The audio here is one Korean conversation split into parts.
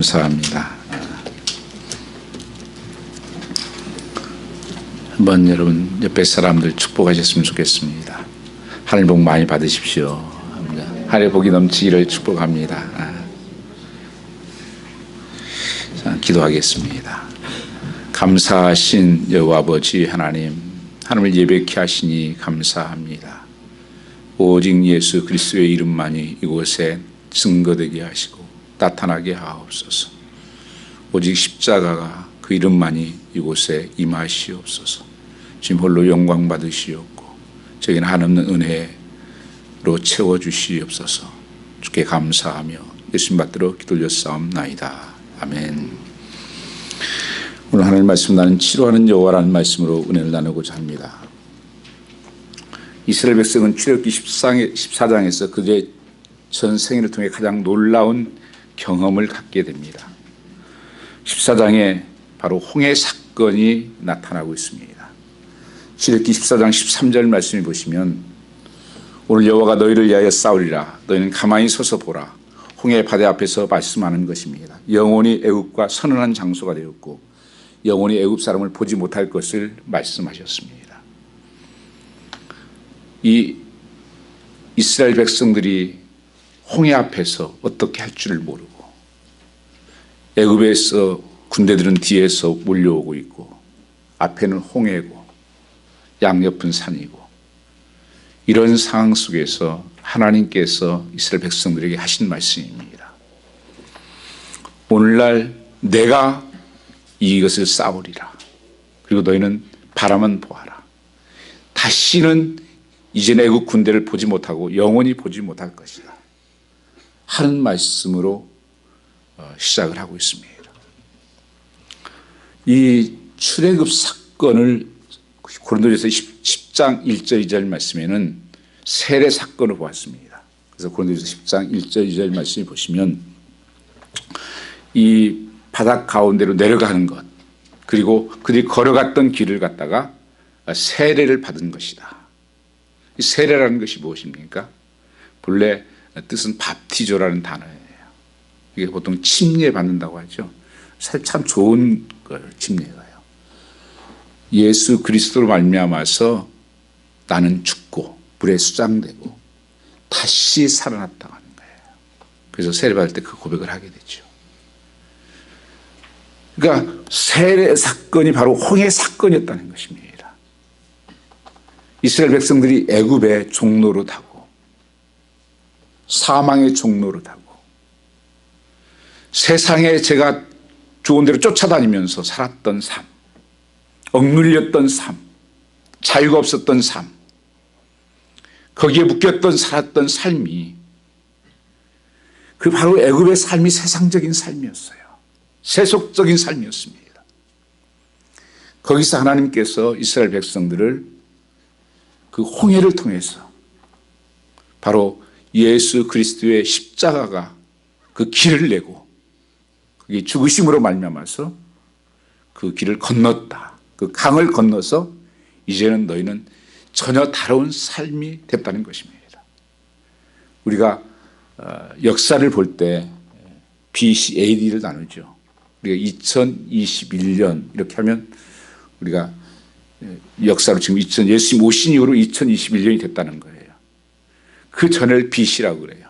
감사합니다. 한번 여러분 옆에 사람들 축복하셨으면 좋겠습니다. 하늘 복 많이 받으십시오. 하늘 복이 넘치기를 축복합니다. 자, 기도하겠습니다. 감사하신 여호와 아버지 하나님, 하나님을 예배케 하시니 감사합니다. 오직 예수 그리스도의 이름만이 이곳에 증거되게 하시고 나타나게 하옵소서. 오직 십자가가 그 이름만이 이곳에 임하시옵소서. 지금 홀로 영광 받으시옵고 저희는 한없는 은혜로 채워주시옵소서. 주께 감사하며 예수님 받들어 기도 올렸사옵나이다. 아멘. 오늘 하나님 말씀, 나는 치료하는 여호와라는 말씀으로 은혜를 나누고자 합니다. 이스라엘 백성은 출애굽기 14장에서 그들의 전생애를 통해 가장 놀라운 경험을 갖게 됩니다. 14장에 바로 홍해 사건이 나타나고 있습니다. 출애굽기 14장 13절 말씀을 보시면, 오늘 여호와가 너희를 위하여 싸우리라. 너희는 가만히 서서 보라. 홍해 바다 앞에서 말씀하는 것입니다. 영원히 애굽과 선언한 장소가 되었고 영원히 애굽 사람을 보지 못할 것을 말씀하셨습니다. 이 이스라엘 백성들이 홍해 앞에서 어떻게 할 줄을 모르고 애굽에서 군대들은 뒤에서 몰려오고 있고 앞에는 홍해고 양옆은 산이고, 이런 상황 속에서 하나님께서 이스라엘 백성들에게 하신 말씀입니다. 오늘날 내가 이것을 싸우리라. 그리고 너희는 바라만 보아라. 다시는 이제 애국 군대를 보지 못하고 영원히 보지 못할 것이다 하는 말씀으로 시작을 하고 있습니다. 이 출애굽 사건을 고린도전서 10장 1절 2절 말씀에는 세례 사건을 보았습니다. 그래서 고린도전서 10장 1절 2절 말씀을 보시면 이 바닥 가운데로 내려가는 것, 그리고 그들이 걸어갔던 길을 갖다가 세례를 받은 것이다. 이 세례라는 것이 무엇입니까? 본래 뜻은 밥티조라는 단어예요. 이게 보통 침례 받는다고 하죠. 사실 참 좋은 걸 침례가요. 예수 그리스도로 말미암아서 나는 죽고 물에 수장되고 다시 살아났다고 하는 거예요. 그래서 세례 받을 때 그 고백을 하게 되죠. 그러니까 세례 사건이 바로 홍해 사건이었다는 것입니다. 이스라엘 백성들이 애굽의 종로로 타고 사망의 종로로 타고 세상에 제가 좋은 대로 쫓아다니면서 살았던 삶, 억눌렸던 삶, 자유가 없었던 삶, 거기에 묶였던 살았던 삶이 그 바로 애굽의 삶이 세상적인 삶이었어요. 세속적인 삶이었습니다. 거기서 하나님께서 이스라엘 백성들을 그 홍해를 통해서 바로 예수 그리스도의 십자가가 그 길을 내고 그게 죽으심으로 말미암아서 그 길을 건넜다. 그 강을 건너서 이제는 너희는 전혀 다른 삶이 됐다는 것입니다. 우리가 역사를 볼 때 BC, AD를 나누죠. 우리가 2021년 이렇게 하면 우리가 역사로 지금 예수님 오신 이후로 2021년이 됐다는 거예요. 그 전을 BC라고 그래요.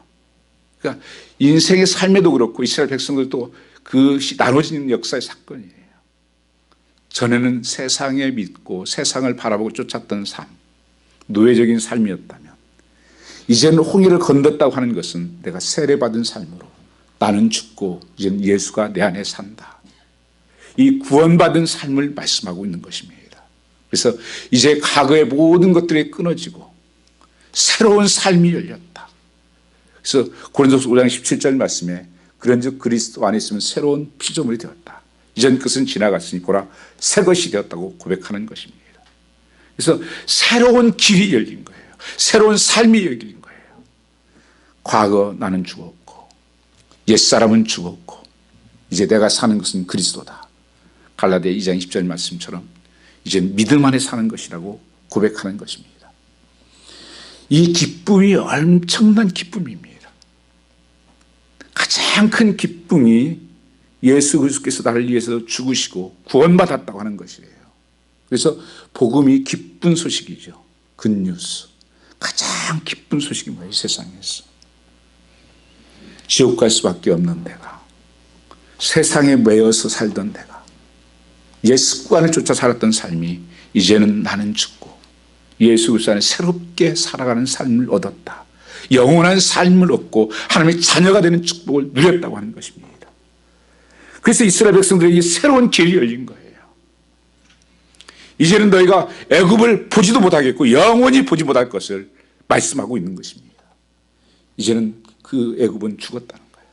그러니까 인생의 삶에도 그렇고 이스라엘 백성들도 그것이 나눠지는 역사의 사건이에요. 전에는 세상에 믿고 세상을 바라보고 쫓았던 삶, 노예적인 삶이었다면 이제는 홍해를 건넜다고 하는 것은 내가 세례받은 삶으로 나는 죽고 이제는 예수가 내 안에 산다. 이 구원받은 삶을 말씀하고 있는 것입니다. 그래서 이제 과거의 모든 것들이 끊어지고 새로운 삶이 열렸다. 그래서 고린도서 5장 17절 말씀에 그런즉 그리스도 안에 있으면 새로운 피조물이 되었다. 이전 것은 지나갔으니 보라 새 것이 되었다고 고백하는 것입니다. 그래서 새로운 길이 열린 거예요. 새로운 삶이 열린 거예요. 과거 나는 죽었고 옛사람은 죽었고 이제 내가 사는 것은 그리스도다. 갈라디아 2장 20절 말씀처럼 이제 믿음 안에 사는 것이라고 고백하는 것입니다. 이 기쁨이 엄청난 기쁨입니다. 가장 큰 기쁨이 예수 그리스도께서 나를 위해서 죽으시고 구원받았다고 하는 것이에요. 그래서 복음이 기쁜 소식이죠. 굿뉴스. 가장 기쁜 소식이 뭐예요? 이 세상에서. 지옥 갈 수밖에 없는 내가, 세상에 매여서 살던 내가, 옛 습관을 쫓아 살았던 삶이 이제는 나는 죽고 예수 그리스도 안에 새롭게 살아가는 삶을 얻었다. 영원한 삶을 얻고 하나님의 자녀가 되는 축복을 누렸다고 하는 것입니다. 그래서 이스라엘 백성들에게 새로운 길이 열린 거예요. 이제는 너희가 애굽을 보지도 못하겠고 영원히 보지 못할 것을 말씀하고 있는 것입니다. 이제는 그 애굽은 죽었다는 거예요.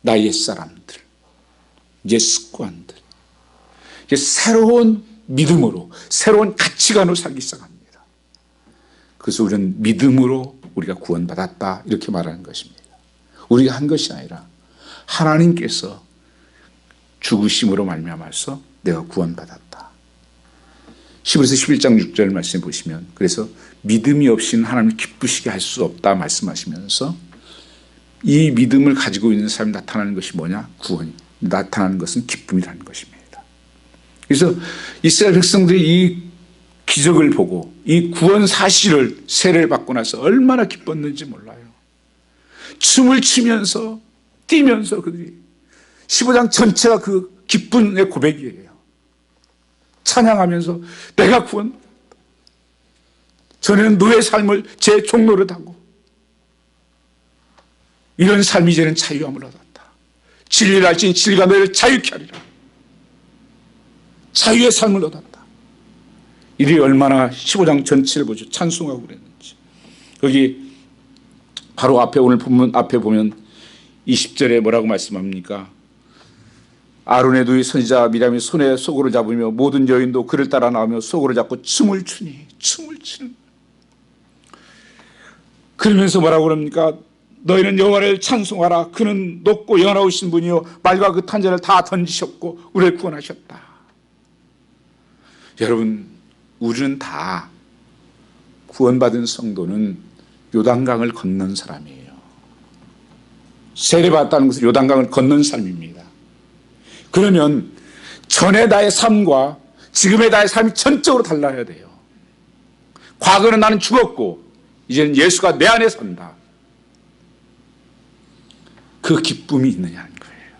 나의 옛사람들, 옛 습관들, 이제 새로운 믿음으로, 새로운 가치관으로 살기 시작합니다. 그래서 우리는 믿음으로 우리가 구원받았다 이렇게 말하는 것입니다. 우리가 한 것이 아니라 하나님께서 죽으심으로 말미암아서 내가 구원받았다. 히브리서 11장 6절 말씀해 보시면, 그래서 믿음이 없이는 하나님을 기쁘시게 할 수 없다 말씀하시면서 이 믿음을 가지고 있는 사람이 나타나는 것이 뭐냐? 구원이 나타나는 것은 기쁨이라는 것입니다. 그래서 이스라엘 백성들이 이 기적을 보고 이 구원 사실을 세례를 받고 나서 얼마나 기뻤는지 몰라요. 춤을 추면서 뛰면서 그들이 15장 전체가 그 기쁨의 고백이에요. 찬양하면서 내가 구원, 전에는 노예 삶을 제 종노릇 하고 이런 삶이 이제는 자유함을 얻었다. 진리를 알지니 진리가 너희를 자유케 하리라. 자유의 삶을 얻었다. 이들이 얼마나 15장 전체를 보죠. 찬송하고 그랬는지. 거기 바로 앞에 오늘 본문 앞에 보면 20절에 뭐라고 말씀합니까? 아론의 두 선지자 미람이 손에 소고를 잡으며 모든 여인도 그를 따라 나오며 소고를 잡고 춤을 추니 춤을 추는. 그러면서 뭐라고 그럽니까? 너희는 여호와를 찬송하라. 그는 높고 연하우신 분이요 말과 그 탄자를 다 던지셨고 우리를 구원하셨다. 여러분, 우리는 다 구원받은 성도는 요단강을 건넌 사람이에요. 세례받았다는 것은 요단강을 건넌 삶입니다. 그러면 전의 나의 삶과 지금의 나의 삶이 전적으로 달라야 돼요. 과거는 나는 죽었고 이제는 예수가 내 안에 산다. 그 기쁨이 있느냐는 거예요.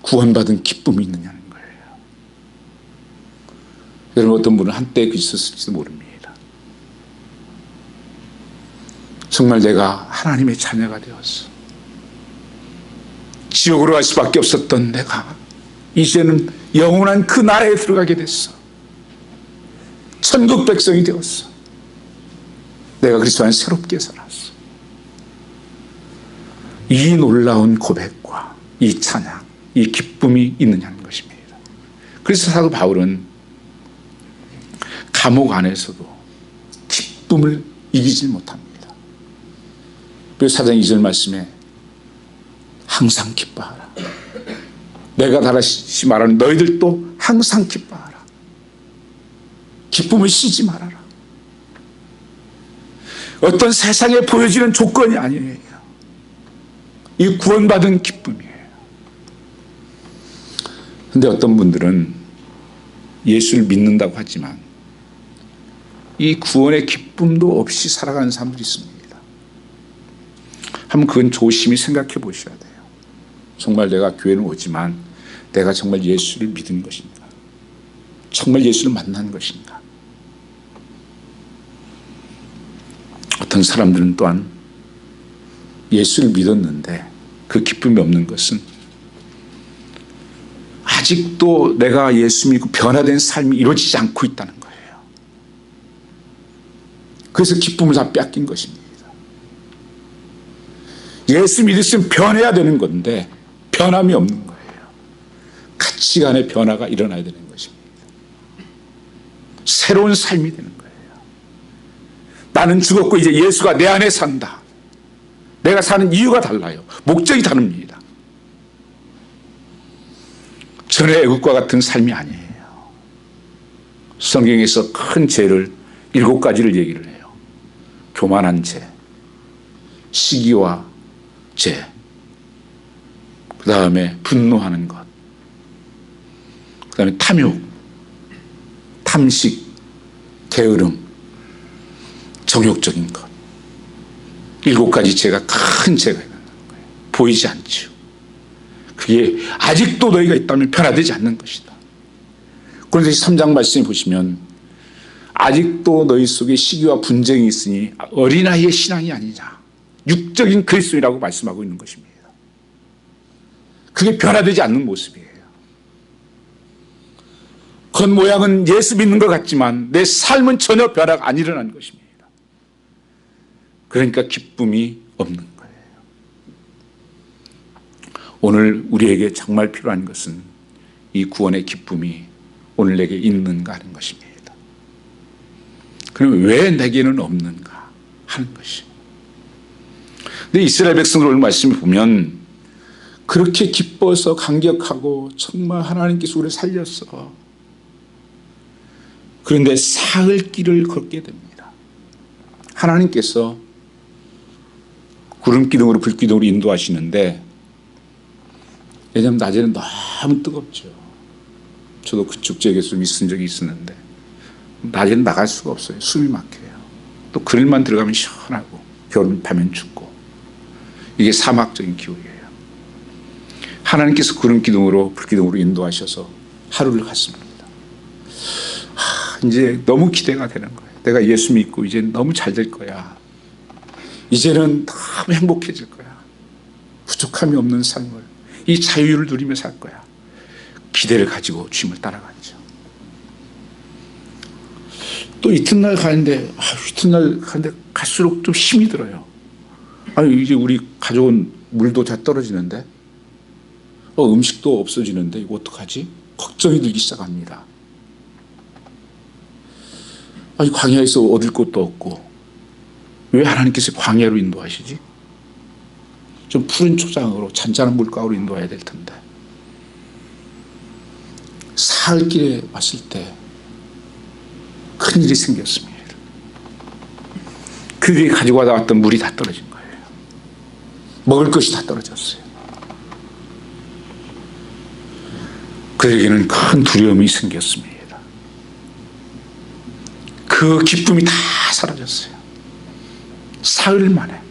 구원받은 기쁨이 있느냐는 거예요. 여러분, 어떤 분은 한때 있었을지도 모릅니다. 정말 내가 하나님의 자녀가 되었어. 지옥으로 갈 수밖에 없었던 내가 이제는 영원한 그 나라에 들어가게 됐어. 천국 백성이 되었어. 내가 그리스도 안에 새롭게 살았어. 이 놀라운 고백과 이 찬양, 이 기쁨이 있느냐는 것입니다. 그래서 사도 바울은 감옥 안에서도 기쁨을 이기지 못합니다. 그래서 4장 2절 말씀에 항상 기뻐하라. 내가 다시 말하는 너희들도 항상 기뻐하라. 기쁨을 쉬지 말아라. 어떤 세상에 보여지는 조건이 아니에요. 이 구원받은 기쁨이에요. 그런데 어떤 분들은 예수를 믿는다고 하지만 이 구원의 기쁨도 없이 살아가는 사람들이 있습니다. 한번 그건 조심히 생각해 보셔야 돼요. 정말 내가 교회는 오지만 내가 정말 예수를 믿은 것인가? 정말 예수를 만난 것인가? 어떤 사람들은 또한 예수를 믿었는데 그 기쁨이 없는 것은 아직도 내가 예수 믿고 변화된 삶이 이루어지지 않고 있다는 거예요. 그래서 기쁨을 다 뺏긴 것입니다. 예수 믿으시면 변해야 되는 건데 변함이 없는 거예요. 가치관의 변화가 일어나야 되는 것입니다. 새로운 삶이 되는 거예요. 나는 죽었고 이제 예수가 내 안에 산다. 내가 사는 이유가 달라요. 목적이 다릅니다. 전에 애국과 같은 삶이 아니에요. 성경에서 큰 죄를 7가지를 얘기를 해요. 교만한 죄, 시기와 죄, 다음에 분노하는 것, 그 다음에 탐욕, 탐식, 게으름, 정욕적인 것. 7가지 죄가 큰 죄가 있는 거예요. 보이지 않죠. 그게 아직도 너희가 있다면 변화되지 않는 것이다. 그런데 3장 말씀에 보시면 아직도 너희 속에 시기와 분쟁이 있으니 어린아이의 신앙이 아니냐, 육적인 그리스도인이라고 말씀하고 있는 것입니다. 그게 변화되지 않는 모습이에요. 겉모양은 예수 믿는 것 같지만 내 삶은 전혀 변화가 안 일어난 것입니다. 그러니까 기쁨이 없는 거예요. 오늘 우리에게 정말 필요한 것은 이 구원의 기쁨이 오늘 내게 있는가 하는 것입니다. 그럼 왜 내게는 없는가 하는 것이. 근데 이스라엘 백성들 오늘 말씀을 보면 그렇게 기뻐서 감격하고 정말 하나님께서 우리를 살렸어. 그런데 사흘 길을 걷게 됩니다. 하나님께서 구름 기둥으로 불 기둥으로 인도하시는데, 왜냐하면 낮에는 너무 뜨겁죠. 저도 그쪽 지역에 좀 있은 적이 있었는데 낮에는 나갈 수가 없어요. 숨이 막혀요. 또 그늘만 들어가면 시원하고 겨울은 밤엔 춥고, 이게 사막적인 기후예요. 하나님께서 구름 기둥으로 불 기둥으로 인도하셔서 하루를 갔습니다. 이제 너무 기대가 되는 거예요. 내가 예수 믿고 이제 너무 잘 될 거야. 이제는 너무 행복해질 거야. 부족함이 없는 삶을, 이 자유를 누리며 살 거야. 기대를 가지고 주님을 따라갔죠. 또 이튿날 가는데 갈수록 좀 힘이 들어요. 아니, 이제 우리 가져온 물도 다 떨어지는데, 음식도 없어지는데 이거 어떡하지? 걱정이 들기 시작합니다. 아니, 광야에서 얻을 것도 없고 왜 하나님께서 광야로 인도하시지? 좀 푸른 초장으로 잔잔한 물가로 인도해야 될 텐데. 사흘 길에 왔을 때 큰일이 생겼습니다. 그들이 가지고 왔던 물이 다 떨어진 거예요. 먹을 것이 다 떨어졌어요. 그에게는 큰 두려움이 생겼습니다. 그 기쁨이 다 사라졌어요. 사흘 만에.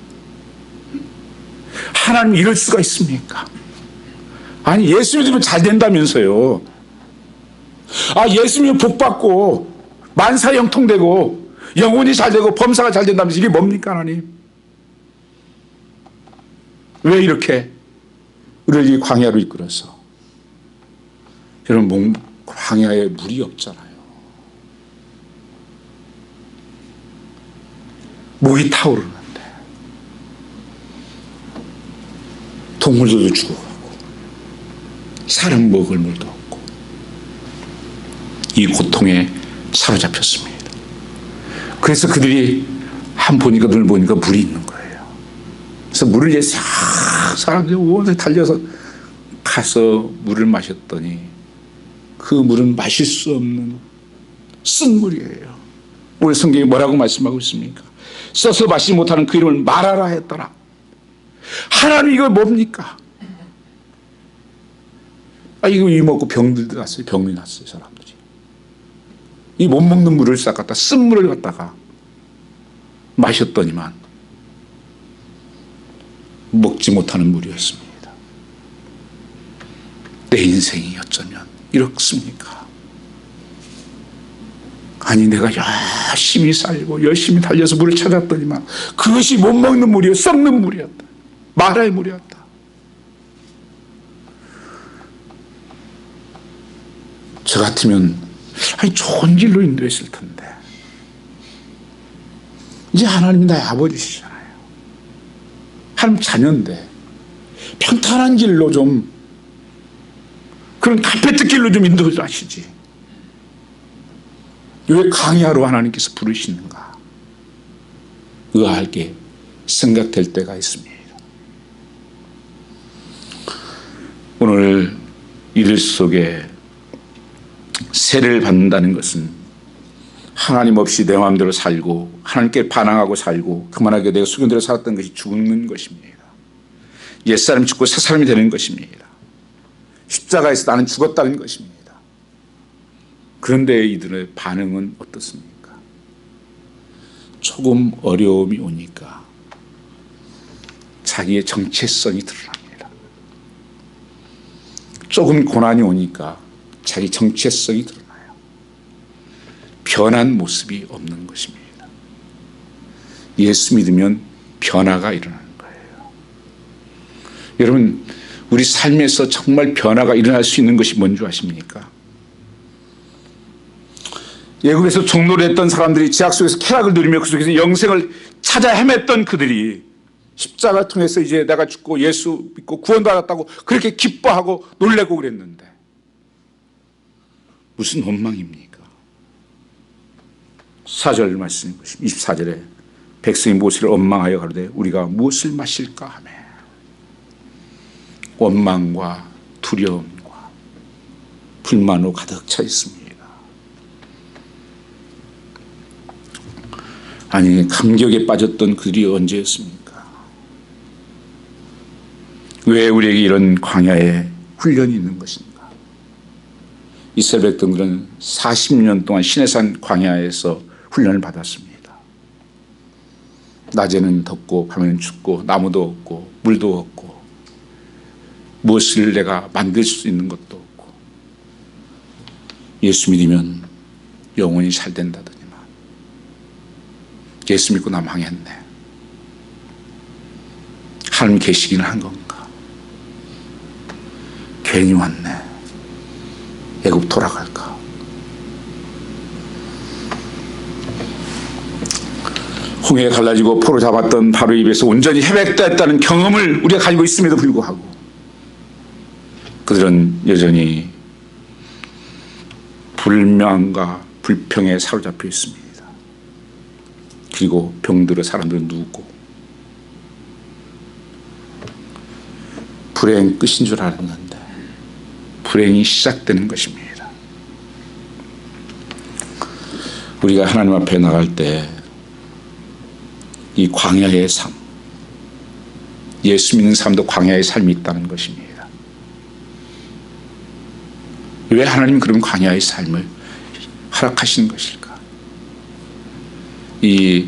하나님 이럴 수가 있습니까? 아니, 예수 믿으면 잘 된다면서요. 예수 믿으면 복 받고 만사 형통되고 영혼이 잘 되고 범사가 잘 된다면서 이게 뭡니까, 하나님? 왜 이렇게 우리를 이 광야로 이끌어서? 여러분, 광야에 물이 없잖아요. 목이 타오르는데 동물들도 죽어가고 사람 먹을 물도 없고 이 고통에 사로잡혔습니다. 그래서 그들이 눈을 보니까 물이 있는 거예요. 그래서 물을 이제 사람들이 온데 달려서 가서 물을 마셨더니 그 물은 마실 수 없는 쓴 물이에요. 오늘 성경이 뭐라고 말씀하고 있습니까? 써서 마시지 못하는 그 이름을 말하라 했더라. 하나님, 이거 뭡니까? 이거 먹고 병이 났어요, 사람들이. 이 못 먹는 물을 싹 갖다 쓴 물을 갖다가 마셨더니만 먹지 못하는 물이었습니다. 내 인생이 어쩌면 이렇습니까? 아니, 내가 열심히 살고 열심히 달려서 물을 찾았더니만 그것이 못 먹는 물이었다. 썩는 물이었다. 마라의 물이었다. 저 같으면 좋은 길로 인도했을 텐데. 이제 하나님이 나의 아버지시잖아요. 하나님 자녀인데 평탄한 길로 좀, 그런 카페트 길로 좀 인도하시지. 왜 광야로 하나님께서 부르시는가 의아하게 생각될 때가 있습니다. 오늘 이들 속에 세례를 받는다는 것은 하나님 없이 내 마음대로 살고 하나님께 반항하고 살고 그만하게 내가 수견대로 살았던 것이 죽는 것입니다. 옛사람이 죽고 새사람이 되는 것입니다. 십자가에서 나는 죽었다는 것입니다. 그런데 이들의 반응은 어떻습니까? 조금 어려움이 오니까 자기의 정체성이 드러납니다. 조금 고난이 오니까 자기 정체성이 드러나요. 변한 모습이 없는 것입니다. 예수 믿으면 변화가 일어나는 거예요. 여러분, 우리 삶에서 정말 변화가 일어날 수 있는 것이 뭔지 아십니까? 애굽에서 종노를 했던 사람들이 지약 속에서 쾌락을 누리며 그 속에서 영생을 찾아 헤맸던 그들이 십자가를 통해서 이제 내가 죽고 예수 믿고 구원받았다고 그렇게 기뻐하고 놀래고 그랬는데 무슨 원망입니까? 4절 말씀 24절에 백성이 모세를 원망하여 가로되 우리가 무엇을 마실까 하며 원망과 두려움과 불만으로 가득 차 있습니다. 아니, 감격에 빠졌던 그들이 언제였습니까? 왜 우리에게 이런 광야에 훈련이 있는 것인가? 이스라엘 백성들은 40년 동안 시내산 광야에서 훈련을 받았습니다. 낮에는 덥고 밤에는 춥고 나무도 없고 물도 없고 무엇을 내가 만들 수 있는 것도 없고 예수 믿으면 영원히 잘 된다더니만 예수 믿고 나 망했네. 하나님 계시기는 한 건가? 괜히 왔네. 애굽 돌아갈까? 홍해에 갈라지고 포로 잡았던 바로 입에서 온전히 해백됐다는 경험을 우리가 가지고 있음에도 불구하고 그들은 여전히 불명과 불평에 사로잡혀 있습니다. 그리고 병들어 사람들은 누우고 불행 끝인 줄 알았는데 불행이 시작되는 것입니다. 우리가 하나님 앞에 나갈 때 이 광야의 삶, 예수 믿는 사람도 광야의 삶이 있다는 것입니다. 왜 하나님 그런 광야의 삶을 허락하시는 것일까? 이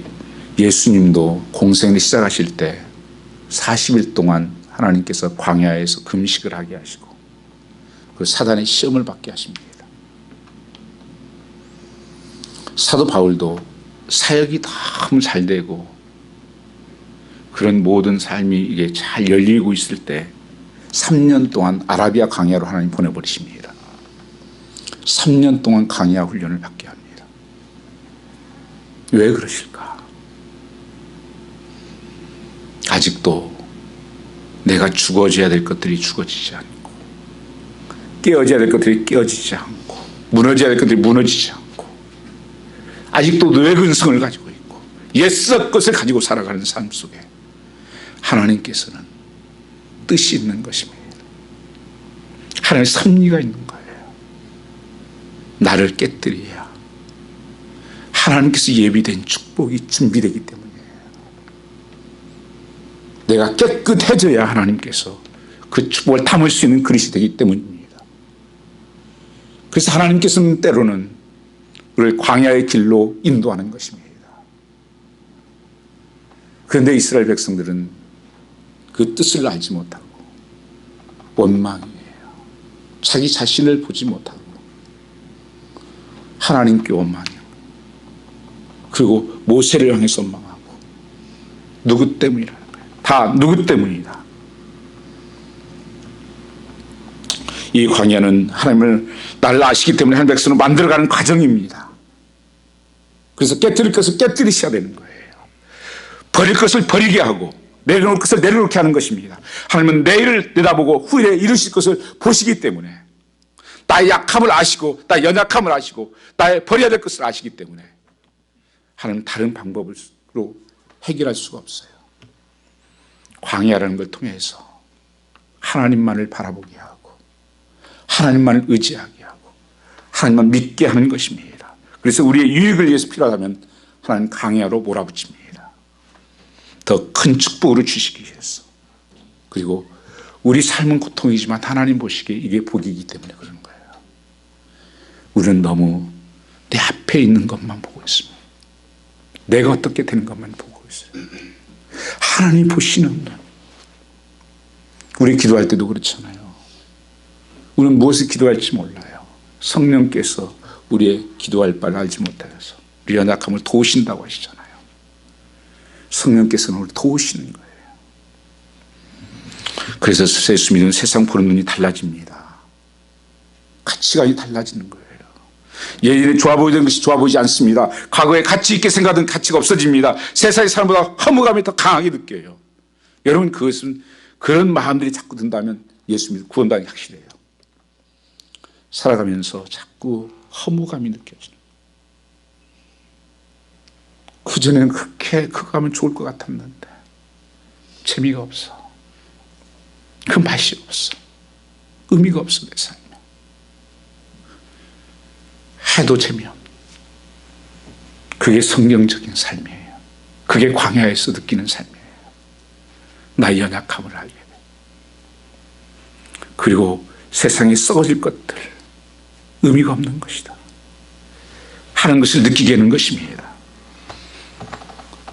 예수님도 공생을 시작하실 때 40일 동안 하나님께서 광야에서 금식을 하게 하시고 그 사단의 시험을 받게 하십니다. 사도 바울도 사역이 너무 잘 되고 그런 모든 삶이 이게 잘 열리고 있을 때 3년 동안 아라비아 광야로 하나님 보내버리십니다. 3년 동안 광야 훈련을 받게 합니다. 왜 그러실까? 아직도 내가 죽어져야 될 것들이 죽어지지 않고 깨어져야 될 것들이 깨어지지 않고 무너져야 될 것들이 무너지지 않고 아직도 늙은 성을 가지고 있고 옛적 것을 가지고 살아가는 삶 속에 하나님께서는 뜻이 있는 것입니다. 하나님의 섭리가 있는 거예요. 나를 깨뜨려야 하나님께서 예비된 축복이 준비되기 때문이에요. 내가 깨끗해져야 하나님께서 그 축복을 담을 수 있는 그릇이 되기 때문입니다. 그래서 하나님께서는 때로는 우리를 광야의 길로 인도하는 것입니다. 그런데 이스라엘 백성들은 그 뜻을 알지 못하고 원망이에요. 자기 자신을 보지 못하고 하나님께 원망해요. 그리고 모세를 향해서 원망하고 누구 때문이라는 거예요. 다 누구 때문이다. 이 광야는 하나님을 나를 아시기 때문에 하나님 백성을 만들어가는 과정입니다. 그래서 깨뜨릴 것을 깨뜨리셔야 되는 거예요. 버릴 것을 버리게 하고 내려놓을 것을 내려놓게 하는 것입니다. 하나님은 내일을 내다보고 후일에 이루실 것을 보시기 때문에 나의 약함을 아시고 나의 연약함을 아시고 나의 버려야 될 것을 아시기 때문에 하나님은 다른 방법으로 해결할 수가 없어요. 광야라는 걸 통해서 하나님만을 바라보게 하고 하나님만을 의지하게 하고 하나님만 믿게 하는 것입니다. 그래서 우리의 유익을 위해서 필요하다면 하나님 광야로 몰아붙입니다. 더 큰 축복으로 주시기 위해서. 그리고 우리 삶은 고통이지만 하나님 보시기에 이게 복이기 때문에 그러는 거예요. 우리는 너무 내 앞에 있는 것만 보고 있습니다. 내가 어떻게 되는 것만 보고 있어요. 하나님 보시는 눈. 우리 기도할 때도 그렇잖아요. 우리는 무엇을 기도할지 몰라요. 성령께서 우리의 기도할 바를 알지 못하여서 우리 연약함을 도우신다고 하시잖아요. 성령께서는 우리를 도우시는 거예요. 그래서 예수 믿는 세상 보는 눈이 달라집니다. 가치관이 달라지는 거예요. 예전에 좋아 보이던 것이 좋아 보이지 않습니다. 과거에 가치 있게 생각하던 가치가 없어집니다. 세상의 사람보다 허무감이 더 강하게 느껴요. 여러분, 그것은 그런 마음들이 자꾸 든다면 예수 믿는 구원당이 확실해요. 살아가면서 자꾸 허무감이 느껴지는. 그전에는 그렇게 그거 하면 좋을 것 같았는데 재미가 없어. 그 맛이 없어. 의미가 없어, 내 삶에. 해도 재미없는. 그게 성경적인 삶이에요. 그게 광야에서 느끼는 삶이에요. 나의 연약함을 알게 돼. 그리고 세상에 썩어질 것들, 의미가 없는 것이다 하는 것을 느끼게 하는 것입니다.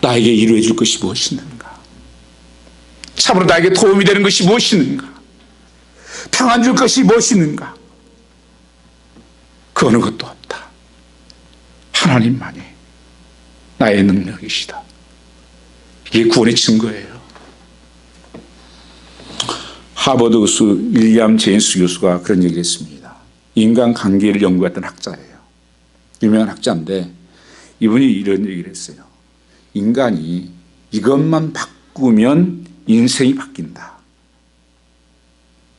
나에게 이루어져 줄 것이 무엇이 있는가? 참으로 나에게 도움이 되는 것이 무엇이 있는가? 평안 줄 것이 무엇이 있는가? 그 어느 것도 없다. 하나님만이 나의 능력이시다. 이게 구원의 증거예요. 하버드 교수 윌리엄 제임스 교수가 그런 얘기를 했습니다. 인간관계를 연구했던 학자예요. 유명한 학자인데 이분이 이런 얘기를 했어요. 인간이 이것만 바꾸면 인생이 바뀐다.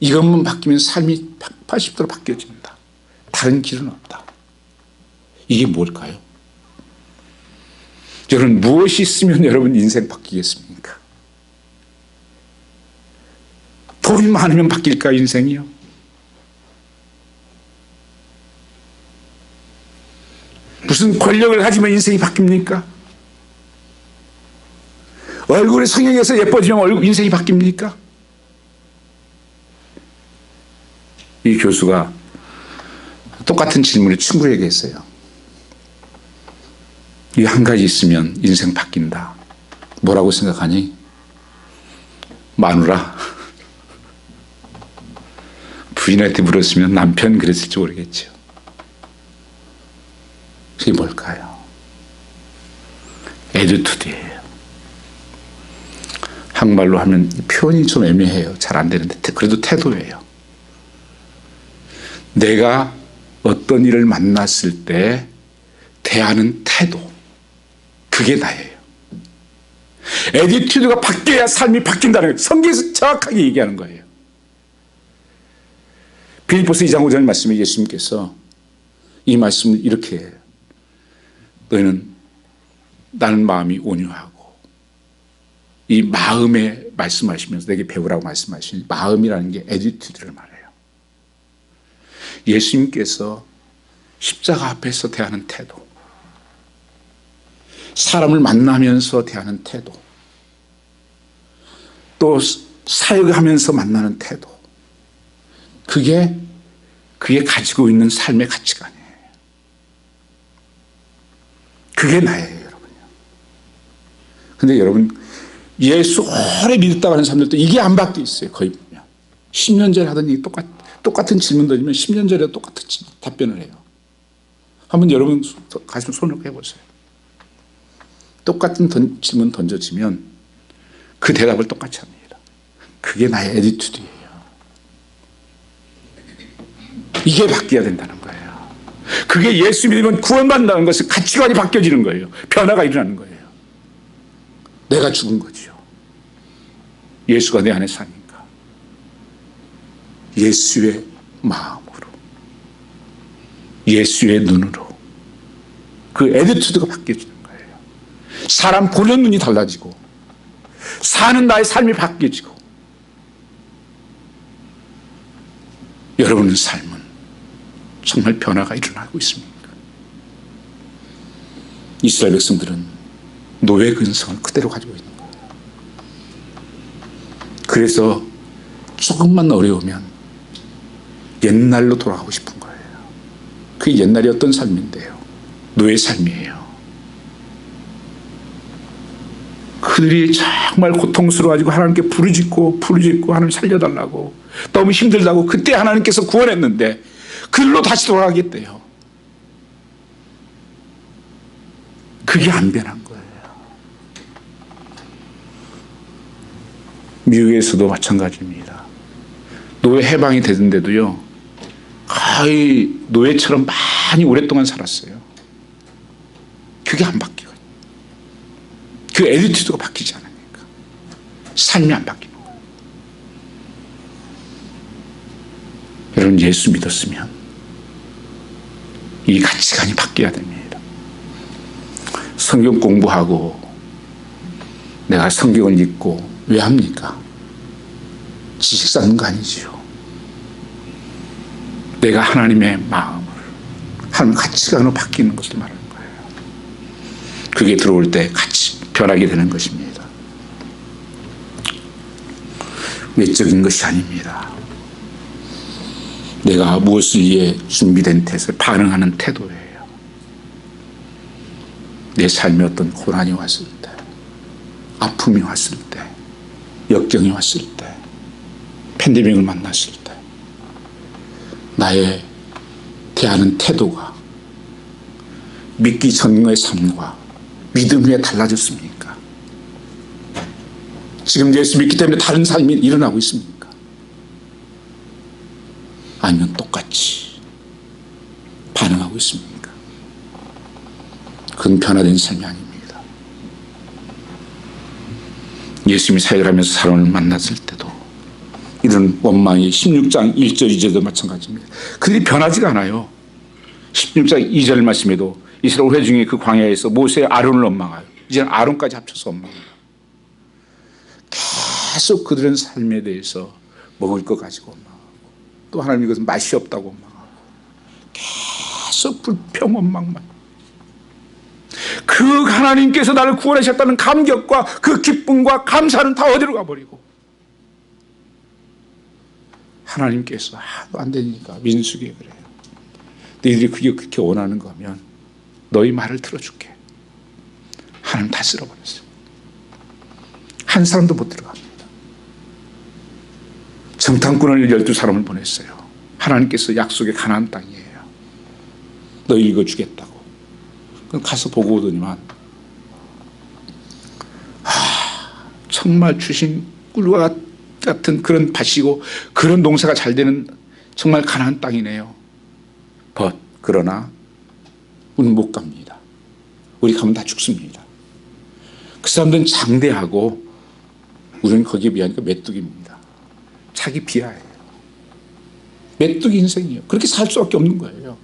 이것만 바뀌면 삶이 180도로 바뀌어진다. 다른 길은 없다. 이게 뭘까요? 여러분, 무엇이 있으면 여러분 인생 바뀌겠습니까? 돈이 많으면 바뀔까, 인생이요? 무슨 권력을 가지면 인생이 바뀝니까? 얼굴의 성형에서 예뻐지면 인생이 바뀝니까? 이 교수가 똑같은 질문을 친구에게 했어요. 이 한 가지 있으면 인생 바뀐다. 뭐라고 생각하니? 마누라. 부인한테 물었으면 남편 그랬을지 모르겠죠. 그게 뭘까요? 애티튜드예요. 한국말로 하면 표현이 좀 애매해요. 잘 안 되는데 그래도 태도예요. 내가 어떤 일을 만났을 때 대하는 태도, 그게 나예요. 애티튜드가 바뀌어야 삶이 바뀐다는 거예요. 성경에서 정확하게 얘기하는 거예요. 빌립보서 2장 5절 말씀에 예수님께서 이 말씀을 이렇게 해요. 너희는 나는 마음이 온유하고, 이 마음에 말씀하시면서 내게 배우라고 말씀하시니 마음이라는 게 애티튜드를 말해요. 예수님께서 십자가 앞에서 대하는 태도, 사람을 만나면서 대하는 태도, 또 사역하면서 만나는 태도, 그게 가지고 있는 삶의 가치관이에요. 그게 나예요, 여러분요. 근데 여러분, 예수 오래 믿었다고 하는 사람들도 이게 안 바뀌어 있어요, 거의 보면. 10년 전에 하던 얘기 똑같은 질문 던지면 10년 전에 똑같은 답변을 해요. 한번 여러분 가슴 손을 해보세요. 똑같은 질문 던져지면 그 대답을 똑같이 합니다. 그게 나의 애티튜드예요. 이게 바뀌어야 된다는 거예요. 그게 예수 믿으면 구원받는다는 것은 가치관이 바뀌어지는 거예요. 변화가 일어나는 거예요. 내가 죽은 거죠. 예수가 내 안에 사니까. 예수의 마음으로, 예수의 눈으로 그 애티튜드가 바뀌어지는 거예요. 사람 보는 눈이 달라지고 사는 나의 삶이 바뀌어지고, 여러분의 삶은 정말 변화가 일어나고 있습니까? 이스라엘 백성들은 노예 근성을 그대로 가지고 있는 거예요. 그래서 조금만 어려우면 옛날로 돌아가고 싶은 거예요. 그게 옛날이 어떤 삶인데요? 노예 삶이에요. 그들이 정말 고통스러워가지고 하나님께 부르짖고 하나님 살려달라고 너무 힘들다고 그때 하나님께서 구원했는데 그들로 다시 돌아가겠대요. 그게 안 변한 거예요. 미국에서도 마찬가지입니다. 노예 해방이 되던데도요, 거의 노예처럼 많이 오랫동안 살았어요. 그게 안 바뀌어요. 그 애티튜드가 바뀌지 않으니까. 삶이 안 바뀌는 거예요. 여러분, 예수 믿었으면 이 가치관이 바뀌어야 됩니다. 성경 공부하고 내가 성경을 읽고 왜 합니까? 지식 쌓는 거 아니지요. 내가 하나님의 마음을, 하나님 가치관으로 바뀌는 것을 말하는 거예요. 그게 들어올 때 같이 변하게 되는 것입니다. 외적인 것이 아닙니다. 내가 무엇을 위해 준비된 태세, 반응하는 태도예요. 내 삶에 어떤 고난이 왔을 때, 아픔이 왔을 때, 역경이 왔을 때, 팬데믹을 만났을 때 나의 대하는 태도가 믿기 전의 삶과 믿음 후에 달라졌습니까? 지금 예수 믿기 때문에 다른 삶이 일어나고 있습니까? 아니면 똑같이 반응하고 있습니까? 그건 변화된 삶이 아닙니다. 예수님이 사역하면서 사람을 만났을 때도 이런 원망이 16장 1절 2절도 마찬가지입니다. 그들이 변하지가 않아요. 16장 2절 말씀에도 이스라엘 회중이 그 광야에서 모세의 아론을 원망하여 이제는 아론까지 합쳐서 원망해요. 계속 그들은 삶에 대해서 먹을 것 가지고 원망하고 또 하나님 이것은 맛이 없다고 원망하고 계속 불평 원망만. 그 하나님께서 나를 구원하셨다는 감격과 그 기쁨과 감사는 다 어디로 가버리고 하나님께서 하도 안 되니까 민수기에 그래요. 너희들이 그게 그렇게 원하는 거면 너희 말을 들어줄게. 하나님 다 쓸어버렸어요. 한 사람도 못 들어갑니다. 정탐꾼을 12사람을 보냈어요. 하나님께서 약속의 가나안 땅이에요. 너희 이거 주겠다고. 그럼 가서 보고 오더니만 정말 주신 꿀과 같은 그런 밭이고 그런 농사가 잘 되는 정말 가나안 땅이네요. 그러나 우리는 못 갑니다. 우리 가면 다 죽습니다. 그 사람들은 장대하고 우리는 거기에 비하니까 메뚜기입니다. 자기 비하예요. 메뚜기 인생이에요. 그렇게 살 수밖에 없는 거예요.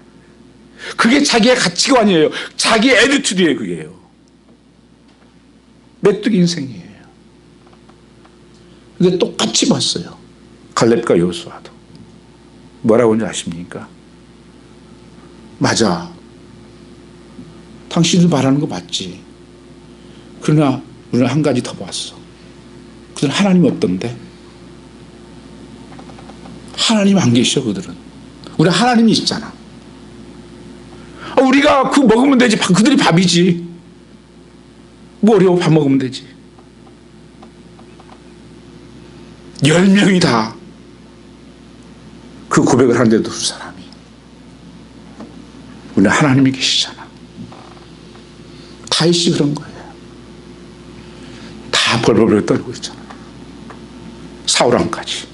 그게 자기의 가치관이에요. 자기 애티튜드예요. 그게요. 메뚜기 인생이에요. 근데 똑같이 봤어요. 갈렙과 여호수아도. 뭐라고 하는지 아십니까? 맞아. 당신들 말하는 거 맞지. 그러나 우리는 한 가지 더 봤어. 그들은 하나님이 없던데. 하나님 안 계셔 그들은. 우리 하나님이 있잖아. 우리가 그거 먹으면 되지. 그들이 밥이지. 뭐 어려워. 밥 먹으면 되지. 10명이 다 그 고백을 하는데도 두 사람이 우리는 하나님이 계시잖아. 다윗이 그런 거예요. 다 벌벌벌 떨고 있잖아. 사울왕까지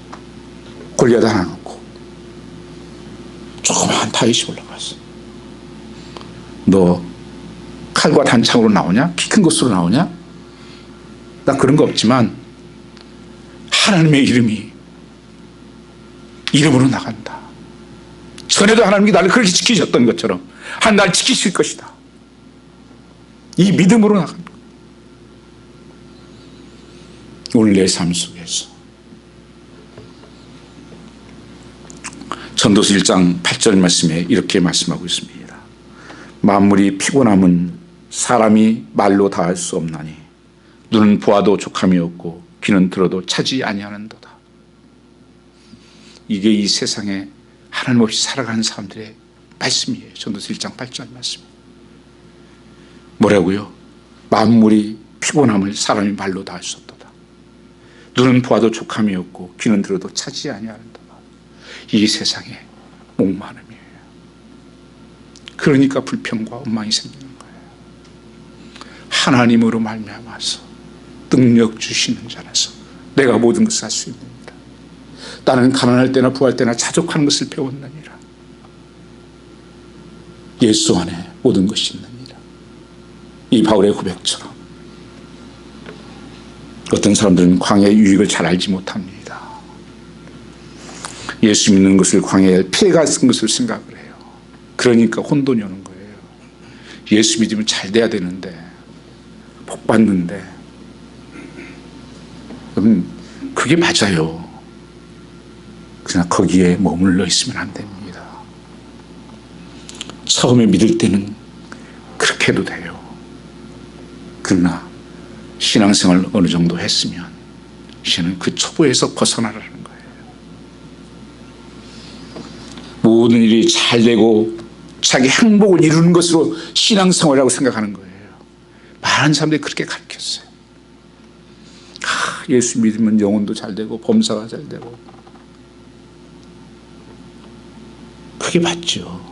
골리앗 하나 놓고 조그마한 다윗이 올라갔어. 너 칼과 단창으로 나오냐? 키 큰 것으로 나오냐? 나 그런 거 없지만 하나님의 이름으로 나간다. 전에도 하나님이 나를 그렇게 지키셨던 것처럼 한 날 지키실 것이다. 이 믿음으로 나간다. 오늘 내 삶 속에서 전도서 1장 8절 말씀에 이렇게 말씀하고 있습니다. 만물이 피곤함은 사람이 말로 다 할 수 없나니 눈은 보아도 족함이 없고 귀는 들어도 차지 아니하는도다. 이게 이 세상에 하나님 없이 살아가는 사람들의 말씀이에요. 전도서 1장 8절 말씀. 뭐라고요? 만물이 피곤함을 사람이 말로 다 할 수 없도다. 눈은 보아도 족함이 없고 귀는 들어도 차지 아니하는도다. 이 세상에 목마름이에요. 그러니까 불평과 원망이 생기는 거예요. 하나님으로 말미암아서 능력 주시는 자라서 내가 모든 것을 할 수 있느니라. 나는 가난할 때나 부할 때나 자족하는 것을 배웠느니라. 예수 안에 모든 것이 있느니라. 이 바울의 고백처럼 어떤 사람들은 광야의 유익을 잘 알지 못합니다. 예수 믿는 것을 광야에 피해가 쓴 것을 생각을 해요. 그러니까 혼돈이 오는 거예요. 예수 믿으면 잘 돼야 되는데, 복 받는데, 그게 맞아요. 그러나 거기에 머물러 있으면 안 됩니다. 처음에 믿을 때는 그렇게 해도 돼요. 그러나 신앙생활을 어느 정도 했으면 이제는 그 초보에서 벗어나라는 거예요. 모든 일이 잘 되고 자기 행복을 이루는 것으로 신앙생활이라고 생각하는 거예요. 많은 사람들이 그렇게 가르쳤어요. 예수 믿으면 영혼도 잘 되고 범사가 잘 되고. 그게 맞죠.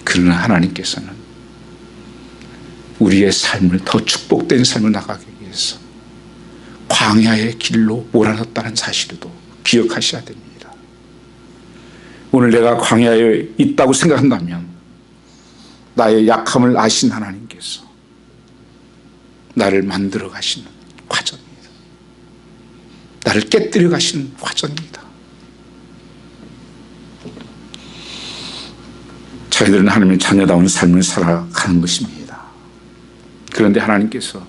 그러나 하나님께서는 우리의 삶을 더 축복된 삶을 나가기 위해서 광야의 길로 몰아넣었다는 사실도 기억하셔야 됩니다. 오늘 내가 광야에 있다고 생각한다면 나의 약함을 아신 하나님께서 나를 만들어 가시는 과정입니다. 나를 깨뜨려 가시는 과정입니다. 저희들은 하나님의 자녀다운 삶을 살아가는 것입니다. 그런데 하나님께서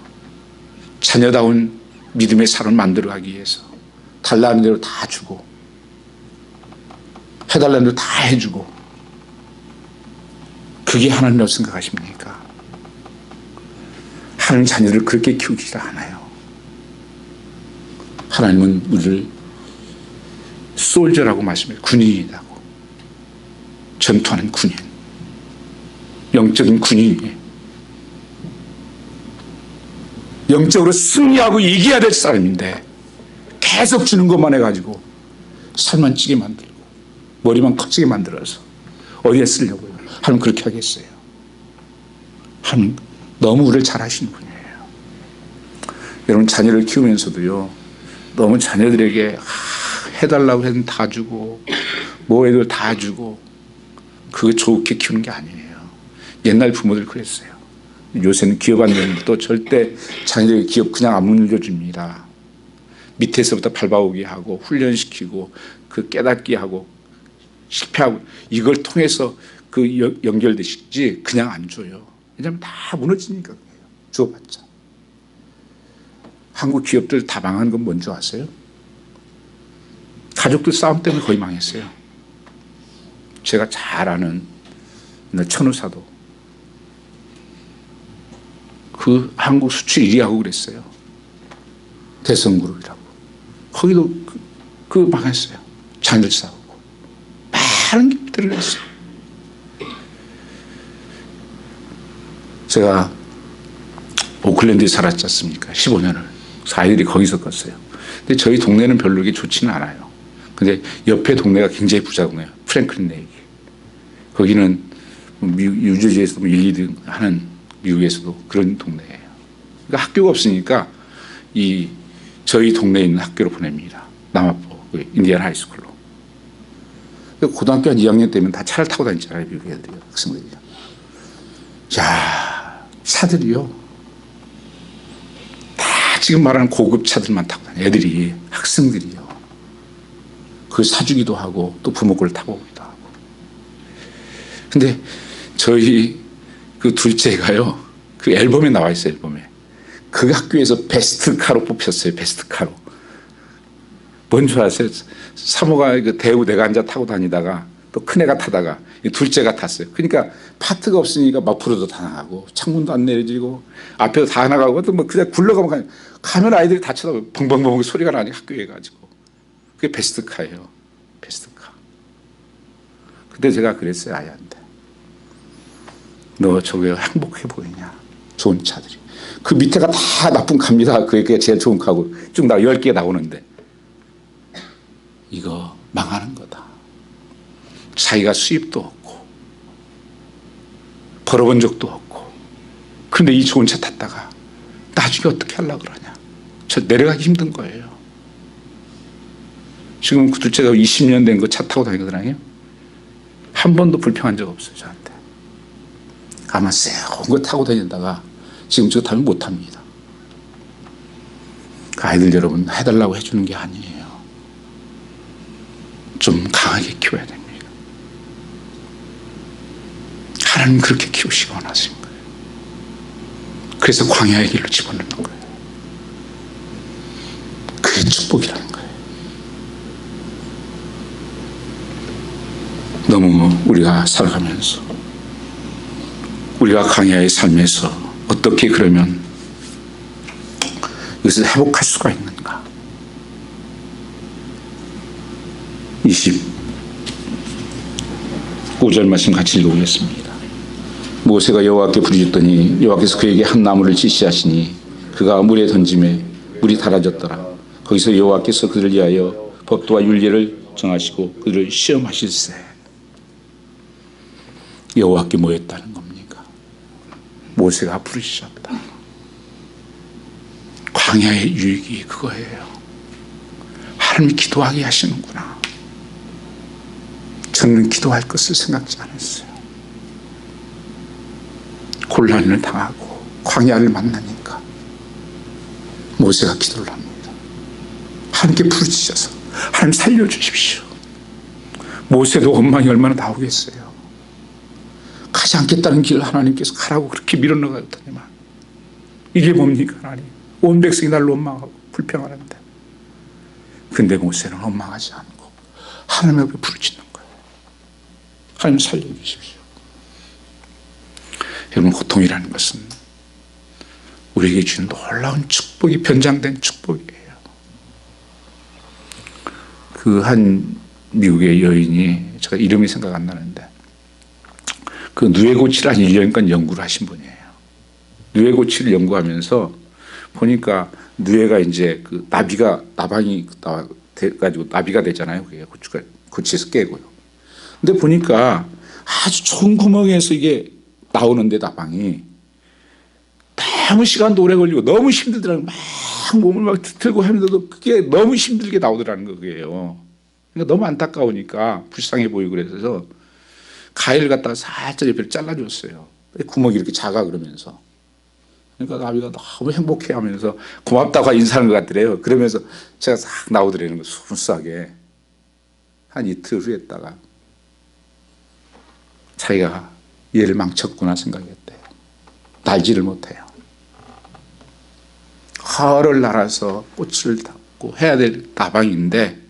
자녀다운 믿음의 삶을 만들어가기 위해서 달라는 대로 다 주고 해달라는 대로 다 해주고, 그게 하나님이라고 생각하십니까? 하나님 자녀들을 그렇게 키우지 않아요. 하나님은 우리를 솔저라고 말씀해요. 군인이라고. 전투하는 군인, 영적인 군인이에요. 영적으로 승리하고 이겨야 될 사람인데 계속 주는 것만 해가지고 살만 찌게 만들고 머리만 커지게 만들어서 어디에 쓰려고요? 하나님 그렇게 하겠어요? 하나님 너무 우리를 잘하시는 분이에요. 여러분 자녀를 키우면서도요, 너무 자녀들에게 해달라고 해도 다 주고 뭐 해도 다 주고 그거 좋게 키우는 게 아니에요. 옛날 부모들 그랬어요. 요새는 기업 안 되는 것도 절대 자녀들에게 기업 그냥 안 물려줍니다. 밑에서부터 밟아오게 하고 훈련시키고 그 깨닫게 하고 실패하고 이걸 통해서 그 연결되시지 그냥 안 줘요. 왜냐하면 다 무너지니까 그래요. 줘봤자. 한국 기업들 다 망한 건 뭔지 아세요? 가족들 싸움 때문에 거의 망했어요. 제가 잘 아는 천우사도 그 한국 수출 1위 하고 그랬어요. 대성그룹이라고. 거기도 그 망했어요. 자녀들 싸우고. 많은 기업들을 했어요. 제가 오클랜드에 살았지 않습니까? 15년을. 아이들이 거기서 컸어요. 근데 저희 동네는 별로 그렇게 좋지는 않아요. 근데 옆에 동네가 굉장히 부자 동네예요. 프랭클린 레이크. 거기는 뉴저지에서 1, 2등 하는 미국에서도 그런 동네예요. 그러니까 학교가 없으니까 저희 동네에 있는 학교로 보냅니다. 남아포 인디안 하이스쿨로. 고등학교 한 2학년 때면 다 차를 타고 다니잖아요. 미국 애들이, 학생들이. 야, 차들이요. 다 지금 말하는 고급 차들만 타고 다녀요. 애들이, 학생들이요. 그걸 사주기도 하고 또 부모 걸 타고 오기도 하고. 근데 저희 그 둘째가요, 그 앨범에 나와 있어요. 앨범에 그 학교에서 베스트카로 뽑혔어요. 베스트카로. 뭔 줄 아세요? 사모가 그 대우 내가 앉아 타고 다니다가 또 큰애가 타다가 둘째가 탔어요. 그러니까 파트가 없으니까 막프로도 다 나가고 창문도 안 내려지고 앞에도 다 나가고 또 뭐 그냥 굴러가면 아이들이 다 쳐다보고 벙벙벙 소리가 나니까 학교에 가지고. 그게 베스트카예요. 좋겠을까. 그때 제가 그랬어요, 아이한테. 너 저게 행복해 보이냐? 좋은 차들이. 그 밑에가 다 나쁜 갑니다. 그게 제일 좋은 카고 쭉 10개 나오는데 이거 망하는 거다. 자기가 수입도 없고 벌어본 적도 없고 그런데 이 좋은 차 탔다가 나중에 어떻게 하려고 그러냐. 저 내려가기 힘든 거예요. 지금 그 둘째가 20년 된 거 차 타고 다니거든요. 한 번도 불평한 적 없어요, 저한테. 아마 새로운 거 타고 다니다가 지금 저거 타면 못 탑니다. 그 아이들 여러분 해달라고 해주는 게 아니에요. 좀 강하게 키워야 됩니다. 하나님 그렇게 키우시기 원하신 거예요. 그래서 광야의 길로 집어넣는 거예요. 그게 축복이라는 거예요. 너무 우리가 살아가면서 우리가 광야의 삶에서 어떻게 그러면 이것을 회복할 수가 있는가. 25절 말씀 같이 읽어보겠습니다. 모세가 여호와께 부르짖더니 여호와께서 그에게 한 나무를 지시하시니 그가 물에 던짐에 물이 달아졌더라. 거기서 여호와께서 그들을 위하여 법도와 율례를 정하시고 그들을 시험하실세. 여호와께 뭐 했다는 겁니까? 모세가 부르짖었다. 광야의 유익이 그거예요. 하나님이 기도하게 하시는구나. 저는 기도할 것을 생각지 않았어요. 곤란을 당하고 광야를 만나니까 모세가 기도를 합니다. 하나님께 부르짖어서 하나님 살려주십시오. 모세도 원망이 얼마나 나오겠어요. 가지 않겠다는 길을 하나님께서 가라고 그렇게 밀어넣었더니만 이게 뭡니까 하나님. 온 백성이 날 원망하고 불평하는데 근데 모세는 원망하지 않고 하나님 앞에 부르짖는 거예요. 하나님 살려주십시오. 여러분 고통이라는 것은 우리에게 주는 놀라운 축복이 변장된 축복이에요. 그 한 미국의 여인이 제가 이름이 생각 안 나는데 그 누에고치를 한 1년간 연구를 하신 분이에요. 누에고치를 연구하면서 보니까 누에가 이제 그 나방이 돼가지고 나비가 되잖아요. 그게 고치에서 깨고요. 근데 보니까 아주 좋은 구멍에서 이게 나오는데 나방이 너무 시간도 오래 걸리고 너무 힘들더라고요. 막 몸을 막 들고 하면서도 그게 너무 힘들게 나오더라는 거예요. 그러니까 너무 안타까우니까 불쌍해 보이고 그래서 가위를 갖다가 살짝 옆에 잘라줬어요. 구멍이 이렇게 작아 그러면서. 그러니까 나비가 너무 행복해 하면서 고맙다고 인사하는 것 같더래요. 그러면서 제가 싹 나오더라는 거 순수하게. 한 이틀 후에다가 자기가 얘를 망쳤구나 생각했대요. 날지를 못해요. 허를 날아서 꽃을 닫고 해야 될 나방인데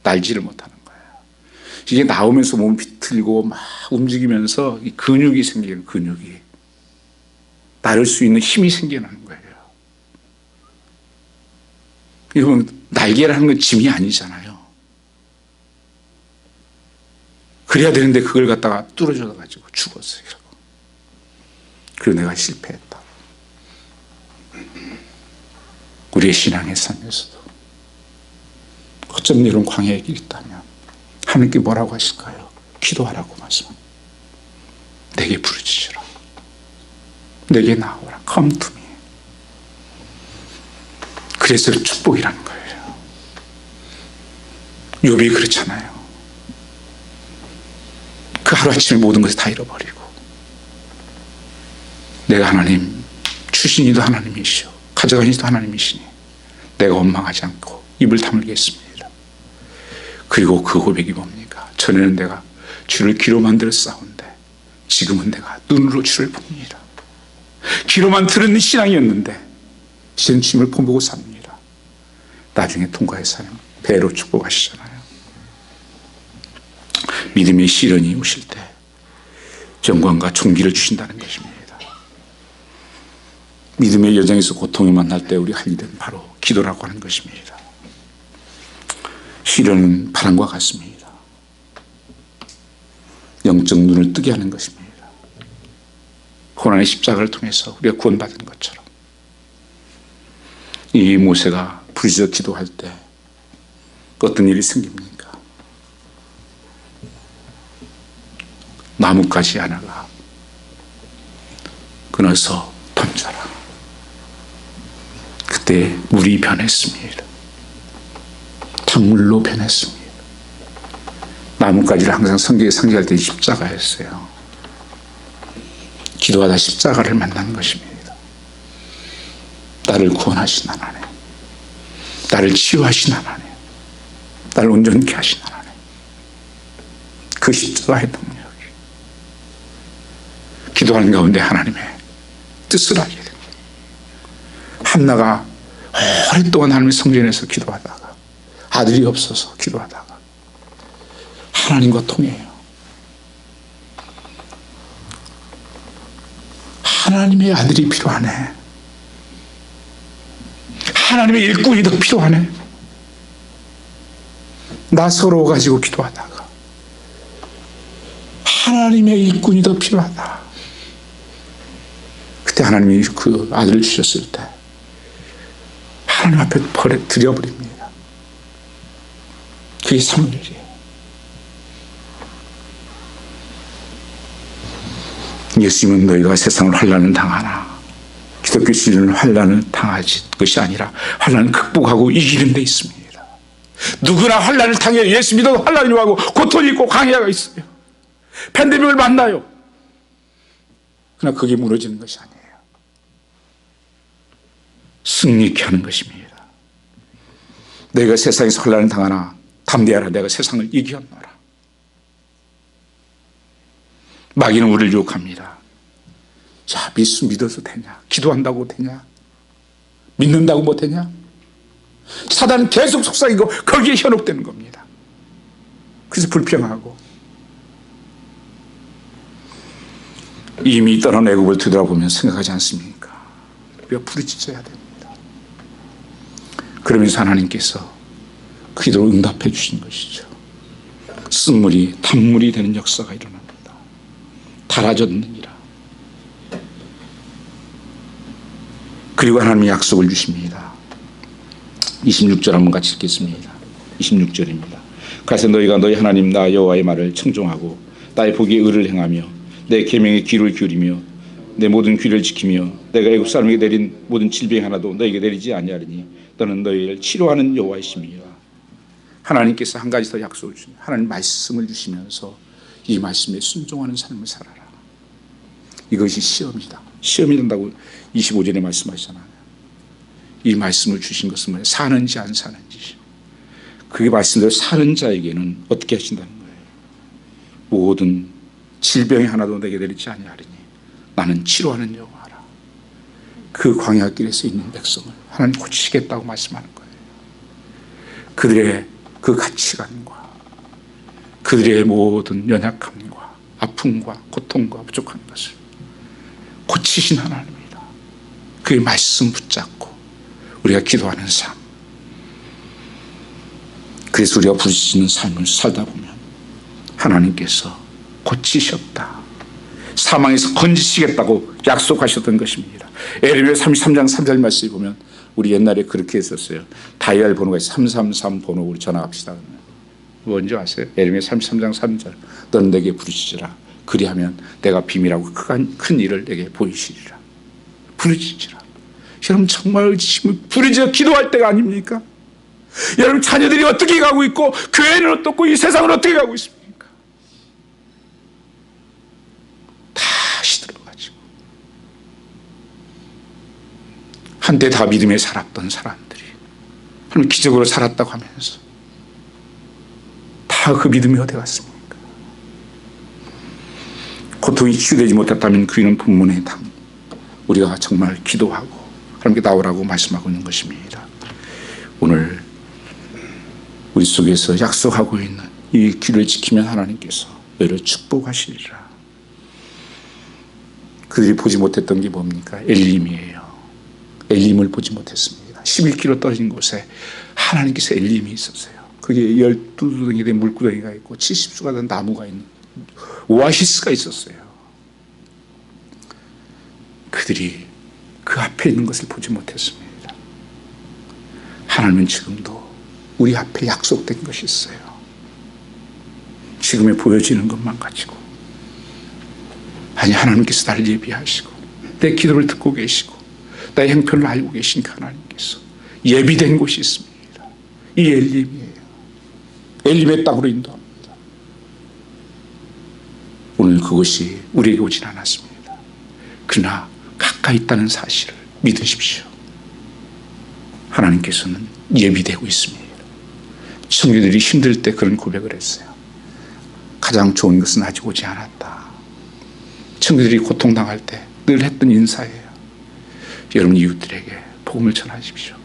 날지를 못하는 거예요. 이게 나오면서 몸 비틀고 막 움직이면서 이 근육이 생기는 근육이 나를 수 있는 힘이 생겨나는 거예요. 여러분 날개라는 건 짐이 아니잖아요. 그래야 되는데 그걸 갖다가 뚫어져 가지고 죽었어요. 그리고 내가 실패했다. 우리의 신앙의 삶에서도 어쩜 이런 광야의 길이 있다면 하나님께 뭐라고 하실까요? 기도하라고 말씀합니다. 내게 부르짖으라. 내게 나오라. Come to me. 그래서 축복이라는 거예요. 욥이 그렇잖아요. 그 하루아침에 모든 것을 다 잃어버리고 내가 하나님 주신 이도 하나님이시오 가져간 이도 하나님이시니 내가 원망하지 않고 입을 다물겠습니다. 그리고 그 고백이 뭡니까? 전에는 내가 주를 귀로 만들어 싸운데 지금은 내가 눈으로 주를 봅니다. 귀로만 들은 신앙이었는데 이제는 주님을 보고 삽니다. 나중에 통과해서 배로 축복하시잖아요. 믿음의 시련이 오실 때 영광과 존귀를 주신다는 것입니다. 믿음의 여정에서 고통이 만날 때 우리 할 일은 바로 기도라고 하는 것입니다. 시련은 바람과 같습니다. 영적 눈을 뜨게 하는 것입니다. 고난의 십자가를 통해서 우리가 구원받은 것처럼 이 모세가 부르짖어 기도할 때 어떤 일이 생깁니까? 나뭇가지 하나가 끊어서 던져라. 그때 물이 변했습니다. 강물로 변했습니다. 나뭇가지를 항상 성경에 상징할 때 십자가였어요. 기도하다 십자가를 만난 것입니다. 나를 구원하신 하나님, 나를 치유하신 하나님, 나를 온전케 하신 하나님, 그 십자가의 능력이 기도하는 가운데 하나님의 뜻을 알게 됩니다. 한나가 오랫동안 하나님의 성전에서 기도하다가 아들이 없어서 기도하다가 하나님과 통해요. 하나님의 아들이 필요하네. 하나님의 일꾼이 더 필요하네. 나 서로 가지고 기도하다가 하나님의 일꾼이 더 필요하다. 그때 하나님이 그 아들을 주셨을 때 하나님 앞에 드려버립니다. 그게 사무엘이에요. 예수님은 너희가 세상을 환난을 당하나 기독교 신앙은 환난을 당하지 것이 아니라 환난을 극복하고 이기는 데 있습니다. 누구나 환난을 당해요. 예수 믿어도 환난이 오고 고통이 있고 강해가 있어요. 팬데믹을 만나요. 그러나 그게 무너지는 것이 아니에요. 승리케 하는 것입니다. 너희가 세상에서 환난을 당하나 담대하라. 내가 세상을 이겼노라. 마귀는 우리를 유혹합니다. 자, 믿어서 되냐? 기도한다고 되냐? 믿는다고 못되냐? 사단은 계속 속삭이고 거기에 현혹되는 겁니다. 그래서 불평하고 이미 떠난 애굽을 되돌아보면 생각하지 않습니까? 우리가 부르짖어야 됩니다. 그러면서 하나님께서 그 기도를 응답해 주신 것이죠. 쓴물이 단물이 되는 역사가 일어납니다. 달아졌느니라. 그리고 하나님이 약속을 주십니다. 26절 한번 같이 읽겠습니다. 26절입니다. 그래서 너희가 너희 하나님 나 여호와의 말을 청종하고 나의 보기에 의를 행하며 내 계명에 귀를 기울이며 내 모든 귀를 지키며 내가 애굽 사람에게 내린 모든 질병 하나도 너에게 내리지 아니하리니 너는 너희를 치료하는 여호와이심이라. 하나님께서 한 가지 더 약속을 주십니다. 하나님 말씀을 주시면서 이 말씀에 순종하는 삶을 살아라. 이것이 시험이다. 시험이 된다고 25절에 말씀하시잖아요. 이 말씀을 주신 것은 뭐예요? 사는지 안 사는지. 그게 말씀대로 사는 자에게는 어떻게 하신다는 거예요? 모든 질병이 하나도 내게 내리지 아니하리니 나는 치료하는 여호와라. 그 광야길에서 있는 백성을 하나님 고치시겠다고 말씀하는 거예요. 그들의 그 가치관과 그들의 모든 연약함과 아픔과 고통과 부족한 것을 고치신 하나님입니다. 그의 말씀 붙잡고 우리가 기도하는 삶, 그래서 우리가 부르짖는 삶을 살다 보면 하나님께서 고치셨다, 사망에서 건지시겠다고 약속하셨던 것입니다. 에레미야 33장 3절 말씀을 보면 우리 옛날에 그렇게 했었어요. 다이얼 번호가 333 번호 우리 전화합시다. 뭔지 아세요? 에레미야 33장 3절 너는 내게 부르짖으라. 그리하면 내가 비밀하고 큰 일을 내게 보이시리라. 부르짖으라. 여러분 정말 부르짖어 기도할 때가 아닙니까? 여러분 자녀들이 어떻게 가고 있고 교회는 어떻고 이 세상은 어떻게 가고 있습니까? 다시 들어가지고 한때 다 믿음에 살았던 사람들이 하나님 기적으로 살았다고 하면서 다 그 믿음이 어디 갔습니까? 고통이 치유되지 못했다면 그이는 분문의 당. 우리가 정말 기도하고 하나님께 나오라고 말씀하고 있는 것입니다. 오늘 우리 속에서 약속하고 있는 이 길을 지키면 하나님께서 너희를 축복하시리라. 그들이 보지 못했던 게 뭡니까? 엘림이에요. 엘림을 보지 못했습니다. 11km 떨어진 곳에 하나님께서 엘림이 있었어요. 거기에 12두덩이 된 물구덩이가 있고 70수가 된 나무가 있는 오아시스가 있었어요. 그들이 그 앞에 있는 것을 보지 못했습니다. 하나님은 지금도 우리 앞에 약속된 것이 있어요. 지금에 보여지는 것만 가지고. 아니, 하나님께서 나를 예비하시고 내 기도를 듣고 계시고 나의 형편을 알고 계신 그 하나님께서 예비된 곳이 있습니다. 이 엘림이에요. 엘림의 땅으로 인도합니다. 오늘 그것이 우리에게 오진 않았습니다. 그러나 가까이 있다는 사실을 믿으십시오. 하나님께서는 예비되고 있습니다. 청교들이 힘들 때 그런 고백을 했어요. 가장 좋은 것은 아직 오지 않았다. 청교들이 고통당할 때 늘 했던 인사예요. 여러분 이웃들에게 복음을 전하십시오.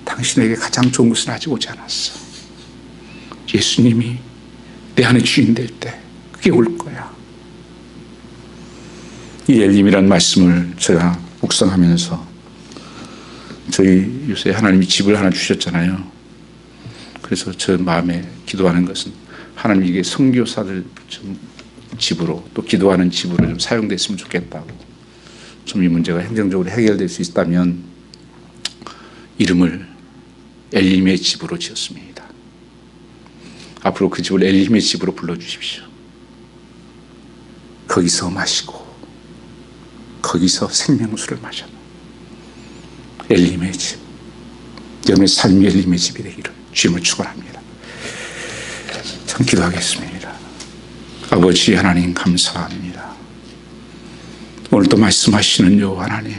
당신에게 가장 좋은 것은 아직 오지 않았어. 예수님이 내 안에 주인 될 때 그게 올 거야. 이 엘림이라는 말씀을 제가 묵상하면서 저희 요새 하나님이 집을 하나 주셨잖아요. 그래서 저 마음에 기도하는 것은 하나님 이게 선교사들 좀 집으로 또 기도하는 집으로 좀 사용됐으면 좋겠다고. 좀 이 문제가 행정적으로 해결될 수 있다면 이름을 엘림의 집으로 지었습니다. 앞으로 그 집을 엘림의 집으로 불러주십시오. 거기서 마시고 거기서 생명수를 마셔. 엘림의 집. 여러분의 삶이 엘림의 집이 되기를 주님을 축원합니다. 참 기도하겠습니다. 아버지 하나님 감사합니다. 오늘도 말씀하시는 요 하나님,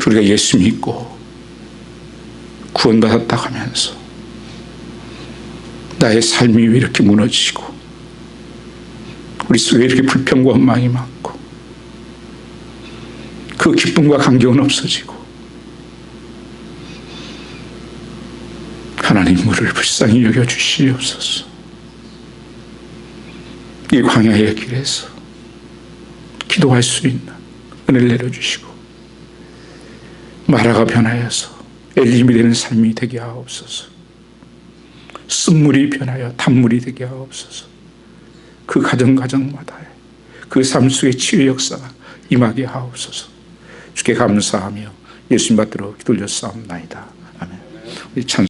우리가 예수 믿고 구원받았다 하면서 나의 삶이 왜 이렇게 무너지고 우리 속에 이렇게 불평과 원망이 많고 그 기쁨과 감격은 없어지고 하나님 우리를 불쌍히 여겨주시옵소서. 이 광야의 길에서 기도할 수 있는 은혜를 내려주시고 마라가 변하여서 엘림이 되는 삶이 되게 하옵소서. 쓴물이 변하여 단물이 되게 하옵소서. 그 가정마다 그 삶 속의 치유 역사가 임하게 하옵소서. 주께 감사하며 예수님 받들어 기도 올렸사옵나이다. 아멘. 우리 찬